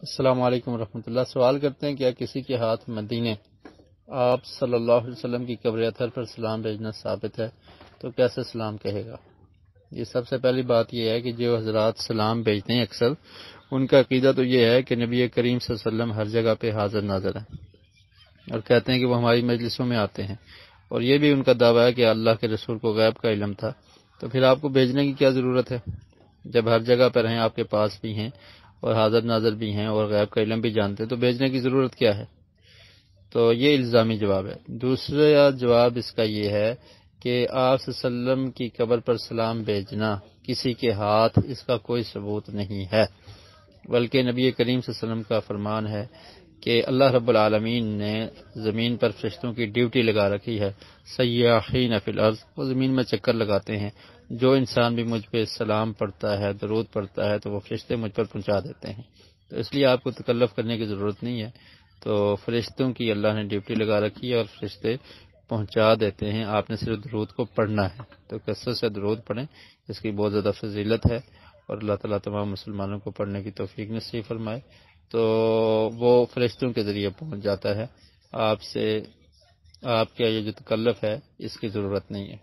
السلام علیکم ورحمۃ اللہ۔ سوال کرتے ہیں کیا کسی کے ہاتھ مدینے آپ صلی اللہ علیہ وسلم کی قبر اطہر پر سلام بھیجنا ثابت ہے تو کیسے سلام کہے گا؟ یہ سب سے پہلی بات یہ ہے کہ جو حضرات سلام بھیجتے ہیں اکثر ان کا عقیدہ تو یہ ہے کہ نبی کریم صلی اللہ علیہ وسلم ہر جگہ پہ حاضر ناظر ہیں، اور کہتے ہیں کہ وہ ہماری مجلسوں میں آتے ہیں، اور یہ بھی ان کا دعویٰ ہے کہ اللہ کے رسول کو غیب کا علم تھا، تو پھر آپ کو بھیجنے کی کیا ضرورت ہے؟ جب ہر جگہ پر ہیں، آپ کے پاس بھی ہیں اور حاضر ناظر بھی ہیں اور غیب کا علم بھی جانتے ہیں، تو بھیجنے کی ضرورت کیا ہے؟ تو یہ الزامی جواب ہے۔ دوسرا جواب اس کا یہ ہے کہ آپ صلی اللہ علیہ وسلم کی قبر پر سلام بھیجنا کسی کے ہاتھ، اس کا کوئی ثبوت نہیں ہے، بلکہ نبی کریم صلی اللہ علیہ وسلم کا فرمان ہے کہ اللہ رب العالمین نے زمین پر فرشتوں کی ڈیوٹی لگا رکھی ہے، سیاحین فی الارض، وہ زمین میں چکر لگاتے ہیں، جو انسان بھی مجھ پہ سلام پڑھتا ہے، درود پڑھتا ہے، تو وہ فرشتے مجھ پر پہنچا دیتے ہیں، تو اس لیے آپ کو تکلف کرنے کی ضرورت نہیں ہے۔ تو فرشتوں کی اللہ نے ڈیوٹی لگا رکھی ہے اور فرشتے پہنچا دیتے ہیں، آپ نے صرف درود کو پڑھنا ہے، تو کثرت سے درود پڑھیں، اس کی بہت زیادہ فضیلت ہے، اور اللہ تعالیٰ تمام مسلمانوں کو پڑھنے کی توفیق نصیب فرمائے۔ تو وہ فرشتوں کے ذریعے پہنچ جاتا ہے، آپ کا یہ جو تکلف ہے اس کی ضرورت نہیں ہے۔